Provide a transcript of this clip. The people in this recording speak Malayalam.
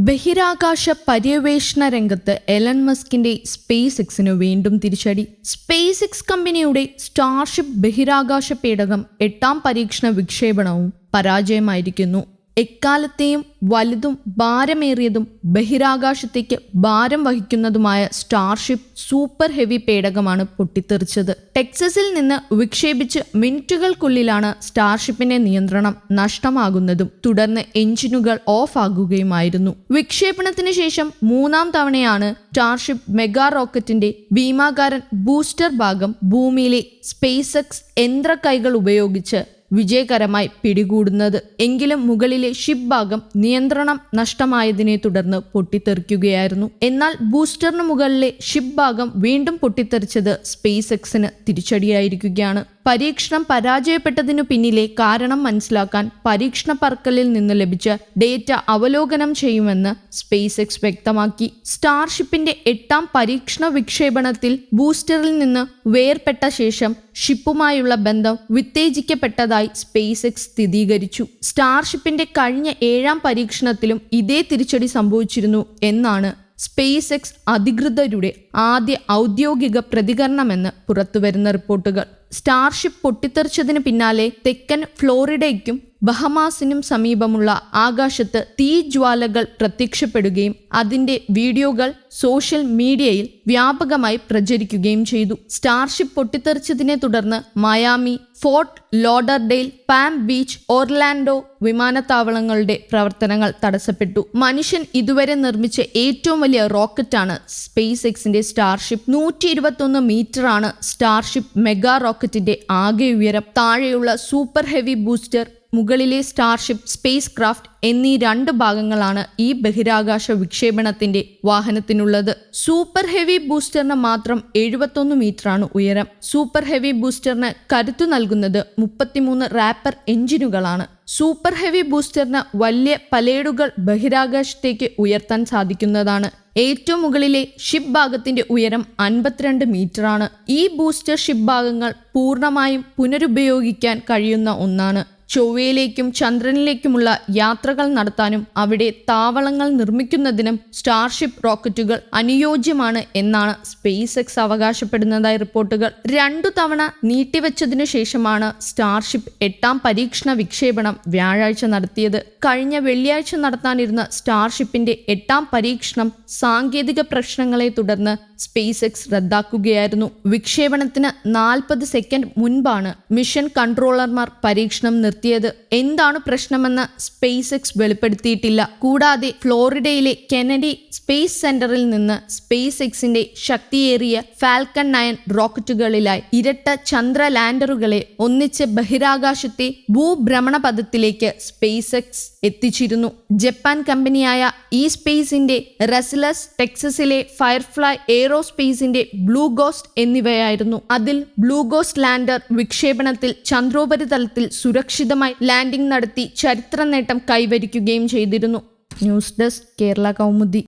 ബഹിരാകാശ പര്യവേഷണ രംഗത്ത് എലൻ മസ്കിന്റെ സ്പേസ് എക്സിന് വീണ്ടും തിരിച്ചടി. സ്പേസ് എക്സ് കമ്പനിയുടെ സ്റ്റാർഷിപ്പ് ബഹിരാകാശ പേടകം 8ാം പരീക്ഷണ വിക്ഷേപണവും പരാജയമായിരിക്കുന്നു. എക്കാലത്തെയും വലുതും ഭാരമേറിയതും ബഹിരാകാശത്തേക്ക് ഭാരം വഹിക്കുന്നതുമായ സ്റ്റാർഷിപ്പ് സൂപ്പർ ഹെവി പേടകമാണ് പൊട്ടിത്തെറിച്ചത്. ടെക്സസിൽ നിന്ന് വിക്ഷേപിച്ച് മിനിറ്റുകൾക്കുള്ളിലാണ് സ്റ്റാർഷിപ്പിന്റെ നിയന്ത്രണം നഷ്ടമാകുന്നതും തുടർന്ന് എഞ്ചിനുകൾ ഓഫ് ആകുകയുമായിരുന്നു. വിക്ഷേപണത്തിന് ശേഷം 3ാം തവണയാണ് സ്റ്റാർഷിപ്പ് മെഗാ റോക്കറ്റിന്റെ ഭീമാകാരൻ ബൂസ്റ്റർ ഭാഗം ഭൂമിയിലെ സ്പേസ് എക്സ് യന്ത്രക്കൈകൾ ഉപയോഗിച്ച് വിജയകരമായി പിടികൂടുന്നത്. എങ്കിലും മുകളിലെ ഷിപ്പ് ഭാഗം നിയന്ത്രണം നഷ്ടമായതിനെ തുടർന്ന് പൊട്ടിത്തെറിക്കുകയായിരുന്നു. എന്നാൽ ബൂസ്റ്ററിന് മുകളിലെ ഷിപ്പ് ഭാഗം വീണ്ടും പൊട്ടിത്തെറിച്ചത് സ്പേസ് എക്സിന് തിരിച്ചടിയായിരിക്കുകയാണ്. പരീക്ഷണം പരാജയപ്പെട്ടതിനു പിന്നിലെ കാരണം മനസ്സിലാക്കാൻ പരീക്ഷണ പറക്കലിൽ നിന്ന് ലഭിച്ച ഡേറ്റ അവലോകനം ചെയ്യുമെന്ന് സ്പേസ് എക്സ് വ്യക്തമാക്കി. സ്റ്റാർഷിപ്പിന്റെ 8ാം പരീക്ഷണ വിക്ഷേപണത്തിൽ ബൂസ്റ്ററിൽ നിന്ന് വേർപെട്ട ശേഷം ഷിപ്പുമായുള്ള ബന്ധം വിത്തേജിക്കപ്പെട്ടതായി സ്പേസ് എക്സ് സ്ഥിരീകരിച്ചു. സ്റ്റാർഷിപ്പിന്റെ കഴിഞ്ഞ 7ാം പരീക്ഷണത്തിലും ഇതേ തിരിച്ചടി സംഭവിച്ചിരുന്നു എന്നാണ് സ്പേസ് എക്സ് അധികൃതരുടെ ആദ്യ ഔദ്യോഗിക പ്രതികരണമെന്ന് പുറത്തുവരുന്ന റിപ്പോർട്ടുകൾ. സ്റ്റാർഷിപ്പ് പൊട്ടിത്തെറിച്ചതിന് പിന്നാലെ തെക്കൻ ഫ്ലോറിഡയ്ക്കും ബഹമാസിനും സമീപമുള്ള ആകാശത്ത് തീജ്വാലകൾ പ്രത്യക്ഷപ്പെടുകയും അതിന്റെ വീഡിയോകൾ സോഷ്യൽ മീഡിയയിൽ വ്യാപകമായി പ്രചരിക്കുകയും ചെയ്തു. സ്റ്റാർഷിപ്പ് പൊട്ടിത്തെറിച്ചതിനെ തുടർന്ന് Miami, Fort Lauderdale, Palm Beach, Orlando വിമാനത്താവളങ്ങളുടെ പ്രവർത്തനങ്ങൾ തടസ്സപ്പെട്ടു. മനുഷ്യൻ ഇതുവരെ നിർമ്മിച്ച ഏറ്റവും വലിയ റോക്കറ്റാണ് സ്പേസ് എക്സിന്റെ സ്റ്റാർഷിപ്പ്. 121 മീറ്ററാണ് സ്റ്റാർഷിപ്പ് മെഗാ റോക്കറ്റിന്റെ ആകെ ഉയരം. താഴെയുള്ള സൂപ്പർ ഹെവി ബൂസ്റ്റർ, മുകളിലെ സ്റ്റാർഷിപ്പ് സ്പേസ് ക്രാഫ്റ്റ് എന്നീ 2 ഭാഗങ്ങളാണ് ഈ ബഹിരാകാശ വിക്ഷേപണത്തിന്റെ വാഹനത്തിനുള്ളത്. സൂപ്പർ ഹെവി ബൂസ്റ്ററിന് മാത്രം 71 മീറ്ററാണ് ഉയരം. സൂപ്പർ ഹെവി ബൂസ്റ്ററിന് കരുത്തു നൽകുന്നത് 33 റാപ്പർ എഞ്ചിനുകളാണ്. സൂപ്പർ ഹെവി ബൂസ്റ്ററിന് വലിയ പലേഡുകൾ ബഹിരാകാശത്തേക്ക് ഉയർത്താൻ സാധിക്കുന്നതാണ്. ഏറ്റവും മുകളിലെ ഷിപ്പ് ഭാഗത്തിന്റെ ഉയരം 52 മീറ്ററാണ്. ഈ ബൂസ്റ്റർ ഷിപ്പ് ഭാഗങ്ങൾ പൂർണ്ണമായും പുനരുപയോഗിക്കാൻ കഴിയുന്ന ഒന്നാണ്. ചൊവ്വയിലേക്കും ചന്ദ്രനിലേക്കുമുള്ള യാത്രകൾ നടത്താനും അവിടെ താവളങ്ങൾ നിർമ്മിക്കുന്നതിനും സ്റ്റാർഷിപ്പ് റോക്കറ്റുകൾ അനുയോജ്യമാണ് എന്നാണ് സ്പേസ് എക്സ് അവകാശപ്പെടുന്നതായി റിപ്പോർട്ടുകൾ. 2 തവണ നീട്ടിവെച്ചതിനു ശേഷമാണ് സ്റ്റാർഷിപ്പ് 8ാം പരീക്ഷണ വിക്ഷേപണം വ്യാഴാഴ്ച നടത്തിയത്. കഴിഞ്ഞ വെള്ളിയാഴ്ച നടത്താനിരുന്ന സ്റ്റാർഷിപ്പിന്റെ 8ാം പരീക്ഷണം സാങ്കേതിക പ്രശ്നങ്ങളെ തുടർന്ന് സ്പേസ് എക്സ് റദ്ദാക്കുകയായിരുന്നു. വിക്ഷേപണത്തിന് 40 സെക്കൻഡ് മുൻപാണ് മിഷൻ കൺട്രോളർമാർ പരീക്ഷണം നിർത്തിയത്. എന്താണ് പ്രശ്നമെന്ന് സ്പേസ് എക്സ് വെളിപ്പെടുത്തിയിട്ടില്ല. കൂടാതെ ഫ്ലോറിഡയിലെ കെനഡി സ്പേസ് സെന്ററിൽ നിന്ന് സ്പേസ് എക്സിന്റെ ശക്തിയേറിയ ഫാൽക്കൺ 9 റോക്കറ്റുകളിലായി ഇരട്ട ചന്ദ്ര ലാൻഡറുകളെ ഒന്നിച്ച് ബഹിരാകാശത്തെ ഭൂഭ്രമണപഥത്തിലേക്ക് സ്പേസ് എക്സ് എത്തിച്ചിരുന്നു. ജപ്പാൻ കമ്പനിയായ ഈ സ്പേസിന്റെ റെസ്ലസ്, ടെക്സസിലെ ഫയർഫ്ലൈ എയ്റോസ്പേസിന്റെ ബ്ലൂ ഗോസ്റ്റ് എന്നിവയായിരുന്നു. അതിൽ ബ്ലൂ ഗോസ്റ്റ് ലാൻഡർ വിക്ഷേപണത്തിൽ ചന്ദ്രോപരിതലത്തിൽ സുരക്ഷിതമായി ലാൻഡിംഗ് നടത്തി ചരിത്ര നേട്ടം കൈവരിക്കുകയും ചെയ്തിരുന്നു. News desk, Kerala Kaumudi.